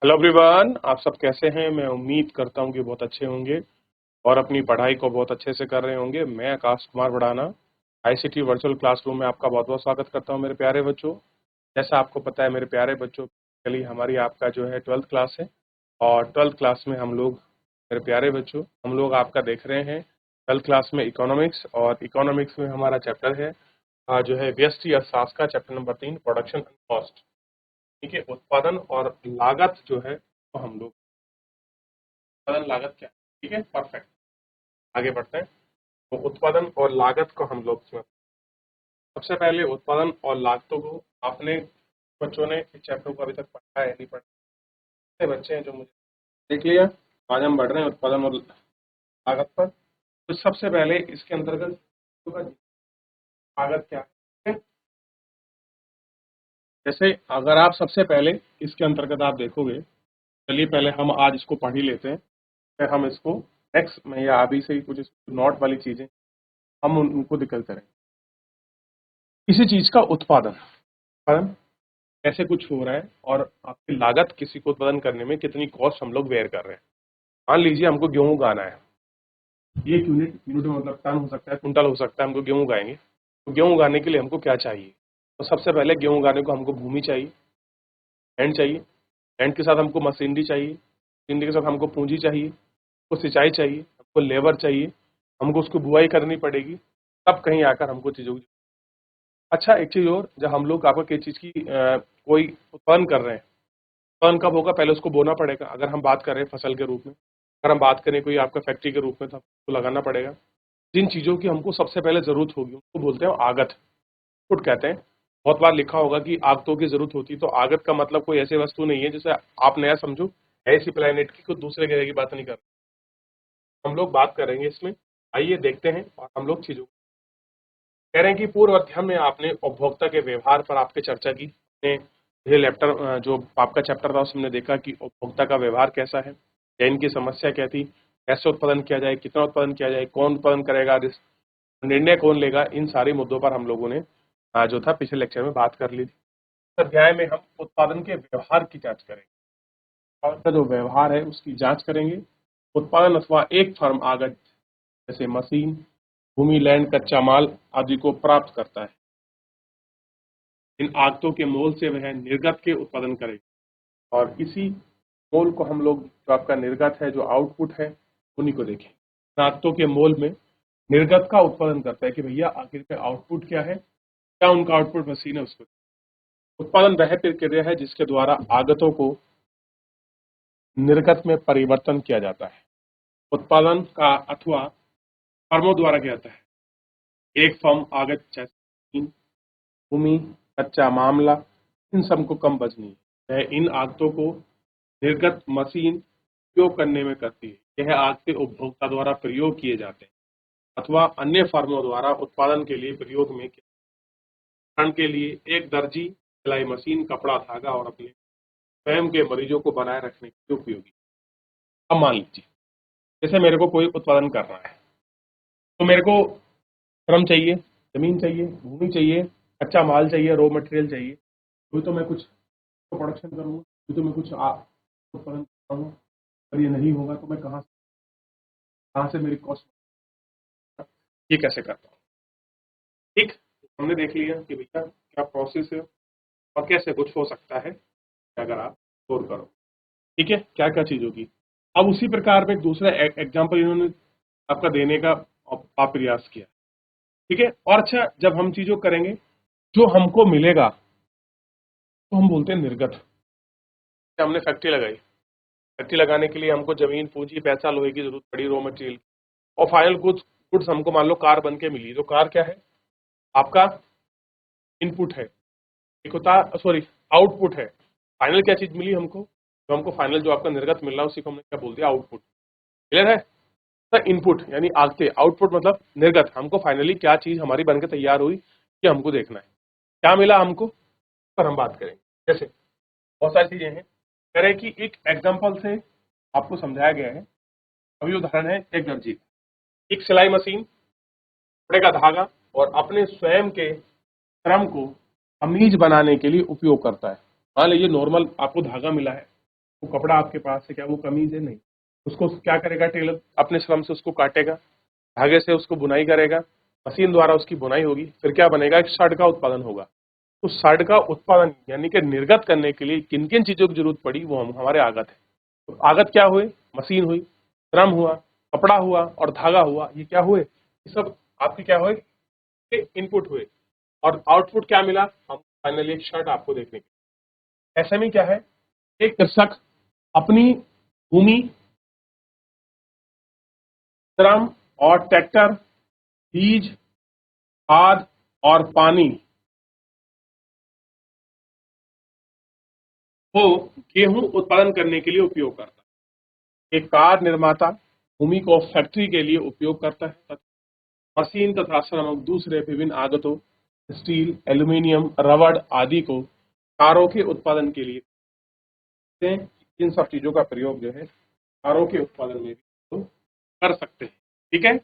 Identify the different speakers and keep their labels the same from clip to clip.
Speaker 1: Hello everyone, आप सब कैसे हैं। मैं उम्मीद करता हूं कि बहुत अच्छे होंगे और अपनी पढ़ाई को बहुत अच्छे से कर रहे होंगे। मैं Akash Kumar Bhadana ICT virtual classroom में आपका बहुत बहुत स्वागत करता हूं मेरे प्यारे बच्चों। जैसा आपको पता है मेरे प्यारे बच्चों, चलिए हमारी आपका जो है 12th क्लास है और 12th क्लास में हम लोग, मेरे प्यारे बच्चों, हम लोग आपका देख रहे हैं 12th क्लास में इकोनॉमिक्स। और इकोनॉमिक्स में हमारा चैप्टर है जो है व्यष्टि अर्थशास्त्र का chapter number 3, production and cost. ठीक है, उत्पादन और लागत जो है तो हम लोग, उत्पादन लागत क्या है। ठीक है, परफेक्ट। आगे बढ़ते हैं। तो उत्पादन और लागत को हम लोग इसमें सबसे पहले उत्पादन और लागतों को आपने बच्चों ने इस चैप्टर को अभी तक पढ़ा है नहीं पढ़ा? कितने बच्चे हैं जो मुझे देख लिया? आज हम बढ़ रहे हैं उत्पादन और लागत पर। तो सबसे पहले इसके अंतर्गत लागत क्या है, ठीक है? जैसे अगर आप सबसे पहले इसके अंतर्गत आप देखोगे, चलिए पहले हम आज इसको पढ़ ही लेते हैं, फिर हम इसको नेक्स्ट में या अभी से ही कुछ नोट वाली चीजें हम उनको निकलते रहें। किसी चीज का उत्पादन उत्पादन कैसे कुछ हो रहा है और आपकी लागत किसी को उत्पादन करने में कितनी कॉस्ट हम लोग बेयर कर रहे हैं। मान लीजिए हमको गेहूं उगाना है, ये यूनिट यूनिट में मतलब टन हो सकता है, कुंटल हो सकता है। हमको गेहूं उगाएंगे तो गेहूं उगाने के लिए हमको क्या चाहिए? तो सबसे पहले गेहूं उगाने को हमको भूमि चाहिए, लैंड चाहिए, लैंड के साथ हमको मशीनरी चाहिए, मशीनरी के साथ हमको पूंजी चाहिए, हमको सिंचाई चाहिए, हमको लेबर चाहिए, हमको उसको बुआई करनी पड़ेगी, तब कहीं आकर हमको चीजों की। अच्छा एक चीज और, जब हम लोग आपको किसी चीज की कोई उत्पादन कर रहे हैं, उत्पादन कब होगा? पहले उसको बोना पड़ेगा। अगर हम बात करें फसल के रूप में, अगर हम बात करें कोई आपका फैक्ट्री के रूप में, तो आपको लगाना पड़ेगा। जिन चीजों की हमको सबसे पहले जरूरत होगी उसको बोलते हैं आगत, इनपुट कहते हैं। बहुत बार लिखा होगा कि आगतों की जरूरत होती है, तो आगत का मतलब कोई ऐसी वस्तु नहीं है जिसे आप नया समझो, है इसी प्लेनेट की, कुछ दूसरे ग्रह की बात नहीं कर रहे। हम लोग बात करेंगे इसमें, आइए देखते हैं। और हम लोग चीजों कह रहे हैं कि पूर्व अध्याय में आपने उपभोक्ता के व्यवहार पर आपकी चर्चा की। आपने ये लैपटॉप जो आपका चैप्टर था उसमें देखा कि उपभोक्ता का व्यवहार कैसा है, या इनकी समस्या क्या थी, कैसे उत्पादन किया जाए, कितना उत्पादन किया जाए, कौन उत्पादन करेगा, निर्णय कौन लेगा। इन सारे मुद्दों पर हम लोगों ने जो था पिछले लेक्चर में बात कर ली थी। इस अध्याय में हम उत्पादन के व्यवहार की जांच करेंगे और का जो व्यवहार है उसकी जांच करेंगे। उत्पादन अथवा एक फर्म आगत जैसे मशीन, भूमि, लैंड, कच्चा माल आदि को प्राप्त करता है। इन आगतों के मोल से वह निर्गत के उत्पादन करेगा और इसी मोल को हम लोग, जो आपका निर्गत है, जो आउटपुट है, उन्हीं को देखें। इन आगतों के मोल में निर्गत का उत्पादन करता है कि भैया आखिर में आउटपुट क्या है, क्या उनका आउटपुट मशीन है उसको। उत्पादन वह प्रक्रिया है जिसके द्वारा आगतों को निर्गत में परिवर्तन किया जाता है। उत्पादन का अथवा फर्मों द्वारा किया जाता है। एक फर्म आगत जैसे भूमि, कच्चा मामला, इन सब को कम बचनी है, वह इन आगतों को निर्गत मशीन उपयोग करने में करती है। यह आगते उपभोक्ता द्वारा प्रयोग किए जाते हैं अथवा अन्य फर्मों द्वारा उत्पादन के लिए प्रयोग में किए। उदाहरण के लिए एक दर्जी सिलाई मशीन कपड़ा, धागा और अपने स्वयं के मरीजों को बनाए रखने के लिए उपयोगी। अब मान लीजिए जैसे मेरे को कोई उत्पादन करना है, तो मेरे को श्रम चाहिए, जमीन चाहिए, भूमि चाहिए, कच्चा माल चाहिए, रॉ मटेरियल चाहिए। कोई तो मैं कुछ प्रोडक्शन करूंगा, कोई तो मैं कुछ उत्पादन करूंगा। अगर ये नहीं होगा तो मैं कहाँ से मेरी कॉस्ट, ये कैसे करता हूँ। ठीक, हमने देख लिया कि भैया क्या प्रोसेस है और कैसे कुछ हो सकता है अगर आप स्टोर करो। ठीक है, क्या क्या चीज होगी। अब उसी प्रकार में एक दूसरा एग्जाम्पल इन्होंने आपका देने का आप प्रयास किया। ठीक है, और अच्छा जब हम चीजों करेंगे, जो हमको मिलेगा तो हम बोलते हैं निर्गत। हमने फैक्ट्री लगाई, फैक्ट्री लगाने के लिए हमको जमीन, पूंजी, पैसा, लोहे की जरूरत पड़ी, रॉ मटेरियल, और फाइनल गुड्स गुड्स हमको मान लो कार बन के मिली। तो कार क्या है? आपका इनपुट है, एक होता, सॉरी, आउटपुट है। फाइनल क्या चीज मिली हमको? जो हमको फाइनल जो आपका निर्गत मिल रहा है उसी को हमने क्या बोल दिया? आउटपुट। क्लियर है? सर इनपुट यानी आगते, आउटपुट मतलब निर्गत। हमको फाइनली क्या चीज हमारी बनकर तैयार हुई ये हमको देखना है, क्या मिला हमको, पर हम बात करेंगे। जैसे बहुत सारी चीजें हैं, कह रहे हैं कि एक एग्जाम्पल से आपको समझाया गया है। अभी उदाहरण है एक दर्जी, एक सिलाई मशीन, कपड़े का धागा और अपने स्वयं के श्रम को कमीज बनाने के लिए उपयोग करता है। मान लीजिए नॉर्मल आपको धागा मिला है, वो कपड़ा आपके पास है क्या, वो कमीज है, नहीं। उसको क्या करेगा टेलर, अपने श्रम से उसको काटेगा, धागे से उसको बुनाई करेगा, मशीन द्वारा उसकी बुनाई होगी, फिर क्या बनेगा, एक शर्ट का उत्पादन होगा। तो शर्ट का उत्पादन यानी कि निर्गत करने के लिए किन किन चीजों की जरूरत पड़ी, वो हमारे आगत है। तो आगत क्या हुए, मशीन हुई, श्रम हुआ, कपड़ा हुआ और धागा हुआ, ये क्या हुए, ये सब आपके क्या हुए, इनपुट हुए। और आउटपुट क्या मिला, हम फाइनली एक शर्ट आपको देखने के। एसएमई क्या है, एक कृषक अपनी भूमि, श्रम और ट्रैक्टर, बीज, खाद और पानी को गेहूं उत्पादन करने के लिए उपयोग करता है। एक कार निर्माता भूमि को फैक्ट्री के लिए उपयोग करता है तथा मशीन तथा श्रम दूसरे विभिन्न आगतों, स्टील, एल्यूमीनियम, रबड़ आदि को कारों के उत्पादन के लिए करते हैं। इन सब चीजों का प्रयोग जो है कारों के उत्पादन में भी तो कर सकते हैं। ठीक है,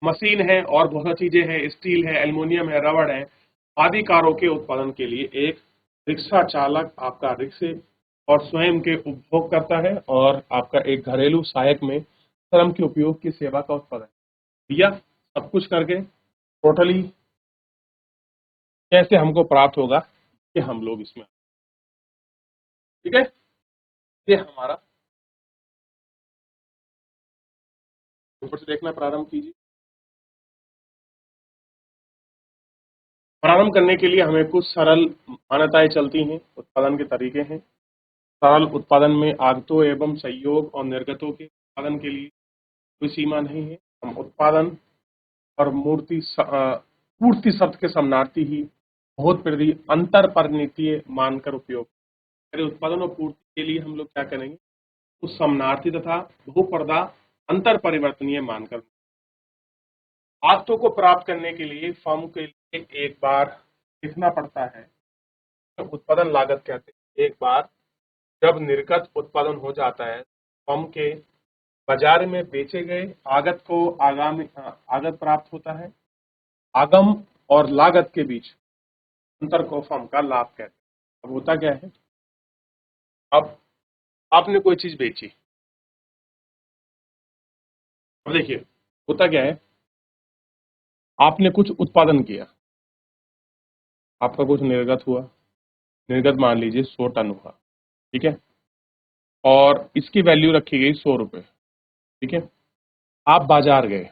Speaker 1: मशीन है और बहुत सारी चीजें हैं, स्टील है, एल्युमिनियम है, रबड़ है, आदि कारों के उत्पादन के लिए एक रिक्शा चालक आपका रिक्शे और स्वयं के उपभोग करता है, और आपका एक घरेलू सहायक में श्रम के उपयोग की सेवा का उत्पादन। भैया सब कुछ करके टोटली कैसे हमको प्राप्त होगा कि हम लोग इसमें, ठीक है, ये हमारा ऊपर से देखना प्रारंभ कीजिए। प्रारंभ करने के लिए हमें कुछ सरल मान्यताएं चलती हैं, उत्पादन के तरीके हैं। सरल उत्पादन में आगतों एवं संयोग और निर्गतों के उत्पादन के लिए कोई सीमा नहीं है। हम उत्पादन और पूर्ति शब्द के समानार्थी ही बहुत प्रति अंतर परिणीतीय मानकर उपयोग करें। उत्पादन और पूर्ति के लिए हम लोग क्या करेंगे, उस समानार्थी तथा बहुपर्दा अंतर परिवर्तनीय मानकर। आगतों को प्राप्त करने के लिए फर्म के लिए एक बार लिखना पड़ता है, तो उत्पादन लागत कहते हैं। एक बार जब निर्गत उत्पादन हो जाता है, फर्म के बाजार में बेचे गए आगत को आगामी आगत प्राप्त होता है। आगम और लागत के बीच अंतर को फर्म का लाभ कहते हैं। अब होता क्या है, अब आपने कोई चीज बेची, अब देखिए होता क्या है, आपने कुछ उत्पादन किया, आपका कुछ निर्गत हुआ, निर्गत मान लीजिए 100 टन हुआ, ठीक है, और इसकी वैल्यू रखी गई 100 रुपए, ठीक है। आप बाजार गए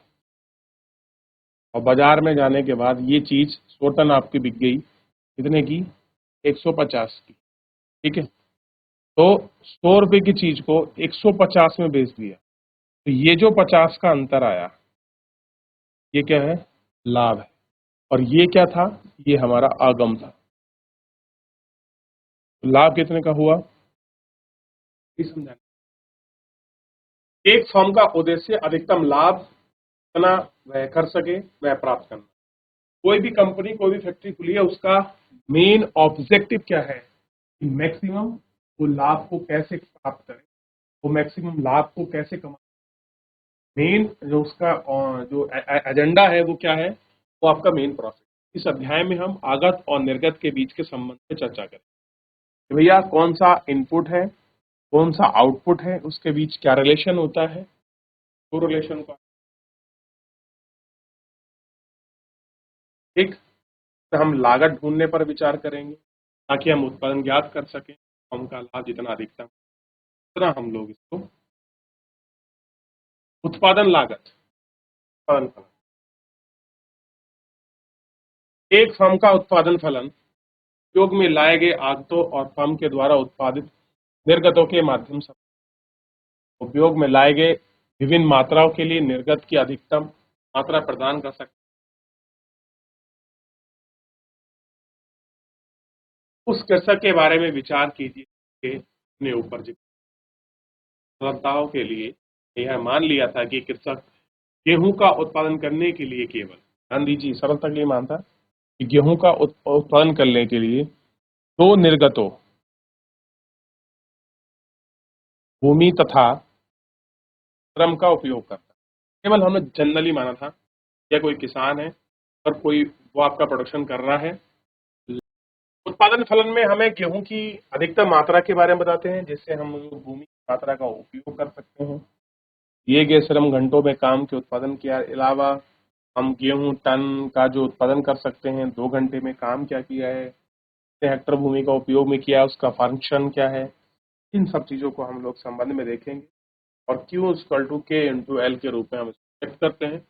Speaker 1: और बाजार में जाने के बाद ये चीज 100 टन आपकी बिक गई, कितने की, 150 की, ठीक है। तो 100 रुपए की चीज को 150 में बेच दिया, तो ये जो 50 का अंतर आया, ये क्या है, लाभ है। और ये क्या था, ये हमारा आगम था। तो लाभ कितने का हुआ, ये समझाना। एक फर्म का उद्देश्य अधिकतम लाभ कितना वह कर सके, वह प्राप्त करना। कोई भी कंपनी, कोई भी फैक्ट्री खुली है, उसका मेन ऑब्जेक्टिव क्या है, मैक्सिमम वो लाभ को कैसे प्राप्त करे, वो मैक्सिमम लाभ को कैसे कमा। मेन जो उसका जो एजेंडा है वो क्या है, वो आपका मेन प्रोसेस। इस अध्याय में हम आगत और निर्गत के बीच के संबंध पे चर्चा करें कि भैया कौन सा इनपुट है, कौन सा आउटपुट है, उसके बीच क्या रिलेशन होता है, वो रिलेशन का, ठीक। तो हम लागत ढूंढने पर विचार करेंगे ताकि हम उत्पादन ज्ञात कर सकें, फर्म का लाभ जितना अधिकतम, उतना हम लोग इसको उत्पादन लागत, उत्पादन फलन। एक फर्म का उत्पादन फलन उपयोग में लाए गए आगतों और फर्म के द्वारा उत्पादित निर्गतों के माध्यम से उपयोग में लाए गए विभिन्न मात्राओं के लिए निर्गत की अधिकतम मात्रा प्रदान कर सकते हैं। उस कृषक के बारे में विचार कीजिए कि अपने ऊपर सरलताओं के लिए यह मान लिया था कि कृषक गेहूं का उत्पादन करने के लिए केवल, ध्यान दीजिए, सरलता के लिए मानता कि गेहूं का उत्पादन करने के लिए दो निर्गतों, भूमि तथा श्रम का उपयोग करता। केवल हमने जनरली माना था, या कोई किसान है और कोई वो आपका प्रोडक्शन कर रहा है, उत्पादन फलन में हमें गेहूं की अधिकतम मात्रा के बारे में बताते हैं, जिससे हम भूमि की मात्रा का उपयोग कर सकते हैं। दिए गए श्रम घंटों में काम के उत्पादन के अलावा हम गेहूं टन का जो उत्पादन कर सकते हैं, 2 घंटे में काम क्या किया है, कितने हेक्टर भूमि का उपयोग में किया, उसका फंक्शन क्या है, इन सब चीजों को हम लोग संबंध में देखेंगे। और Q equal to K into L के रूप में हम इसको व्यक्त करते हैं।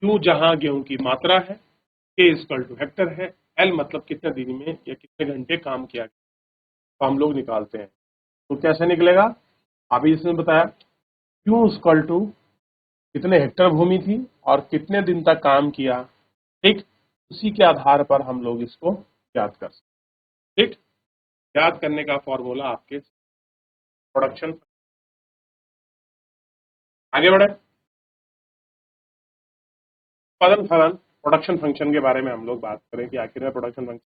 Speaker 1: Q जहां गेहूं की मात्रा है, K इक्वल टू हेक्टर है, L मतलब कितने दिन में या कितने घंटे काम किया गया, तो हम लोग निकालते हैं। तो कैसे निकलेगा, अभी इसने बताया Q इक्वल टू कितने हेक्टर भूमि थी और कितने दिन तक काम किया, ठीक, उसी के आधार पर हम लोग इसको याद कर सकते। ठीक, याद करने का फॉर्मूला आपके प्रोडक्शन। आगे बढ़े, उत्पादन फलन प्रोडक्शन फंक्शन के बारे में हम लोग बात करें कि आखिर में प्रोडक्शन फंक्शन,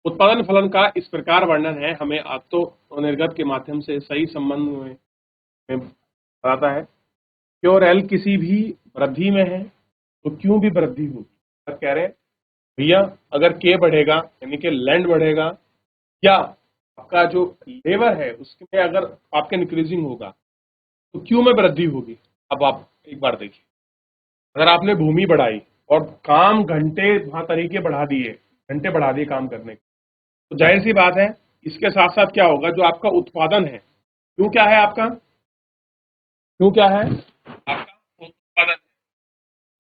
Speaker 1: उत्पादन फलन का इस प्रकार वर्णन है, हमें आत्तो और निर्गत के माध्यम से सही संबंध में बताता है। Q और L किसी भी वृद्धि में है तो Q भी वृद्धि होगी। अब कह रहे हैं भैया अगर K बढ़ेगा यानी कि लैंड बढ़ेगा या आपका जो लेबर है उसमें अगर आपके इंक्रीजिंग होगा तो Q में वृद्धि होगी। अब आप एक बार देखिए, अगर आपने भूमि बढ़ाई और काम घंटे वहां तरीके बढ़ा दिए, घंटे बढ़ा दिए काम करने के, तो जाहिर सी बात है इसके साथ साथ क्या होगा, जो आपका उत्पादन है, क्यों क्या है आपका, क्यों क्या है आपका उत्पादन,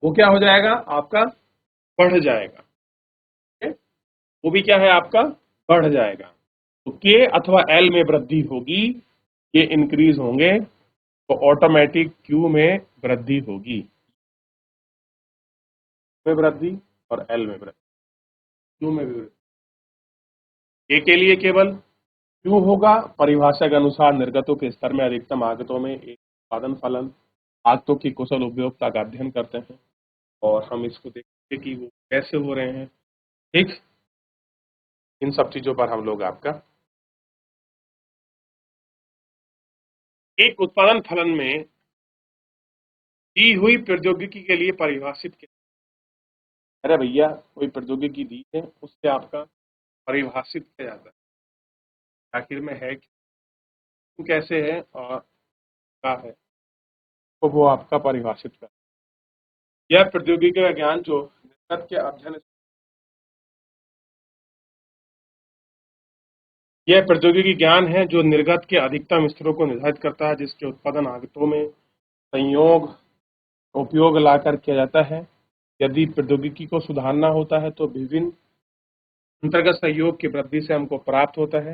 Speaker 1: वो क्या हो जाएगा आपका, बढ़ जाएगा। ठीक है? वो भी क्या है आपका, बढ़ जाएगा। तो के अथवा एल में वृद्धि होगी, ये इंक्रीज होंगे तो ऑटोमेटिक क्यू में वृद्धि होगी, में वृद्धि और एल में वृद्धि, क्यू में भी वृद्धि। के लिए केवल क्यू होगा, परिभाषा के अनुसार निर्गतों के स्तर में अधिकतम आगतों में एक उत्पादन फलन आगतों की कुशल उपयोगिता का अध्ययन करते हैं और हम इसको देखते हैं कि वो कैसे हो रहे हैं। ठीक, इन सब चीजों पर हम लोग आपका एक उत्पादन फलन में दी हुई प्रौद्योगिकी के लिए परिभाषित किया। अरे भैया कोई प्रौद्योगिकी दी है उससे आपका परिभाषित किया जाता है, आखिर में है क्यों, कैसे है और क्या है, तो वो आपका परिभाषित कर। यह प्रौद्योगिकी का ज्ञान जो निर्गत के अध्ययन, यह प्रौद्योगिकी ज्ञान है जो निर्गत के अधिकतम स्तरों को निर्धारित करता है, जिसके उत्पादन आगतों में संयोग उपयोग लाकर किया जाता है। यदि प्रौद्योगिकी को सुधारना होता है तो विभिन्न अंतर्गत सहयोग की वृद्धि से हमको प्राप्त होता है।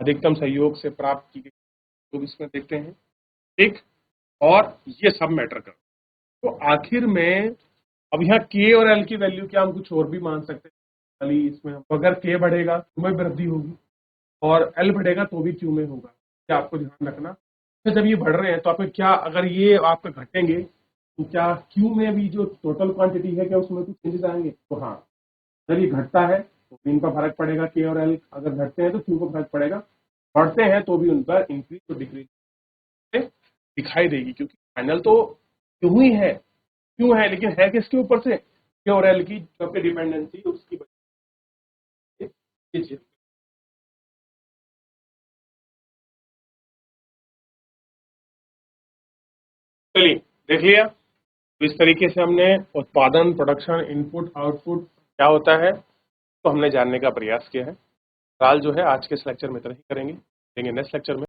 Speaker 1: अधिकतम सहयोग से प्राप्त की गई तो इसमें देखते हैं। ठीक, और ये सब मैटर कर, तो आखिर में अब यहाँ के और एल की वैल्यू क्या हम कुछ और भी मान सकते हैं, खाली इसमें अगर के बढ़ेगा तो में वृद्धि होगी और एल बढ़ेगा तो भी क्यू में होगा, क्या आपको ध्यान रखना। तो जब ये बढ़ रहे हैं तो आपको क्या, अगर ये आपके घटेंगे तो क्या क्यू में भी जो टोटल क्वांटिटी है क्या उसमें कुछ चेंजेस आएंगे, तो हाँ, अगर ये घटता है तो इनका फर्क पड़ेगा, के और एल अगर घटते हैं तो क्यू को फर्क पड़ेगा, बढ़ते हैं तो भी उन पर इंक्रीज और डिक्रीज दिखाई देगी, क्योंकि फाइनल तो क्यों ही है, क्यों है, लेकिन है किसके ऊपर से, के और एल की जो डिपेंडेंसी उसकी वजह से। चलिए देख लिया, तो इस तरीके से हमने उत्पादन, प्रोडक्शन, इनपुट, आउटपुट क्या होता है तो हमने जानने का प्रयास किया है। फिलहाल जो है आज के इस लेक्चर में इतना ही करेंगे, देंगे नेक्स्ट लेक्चर में।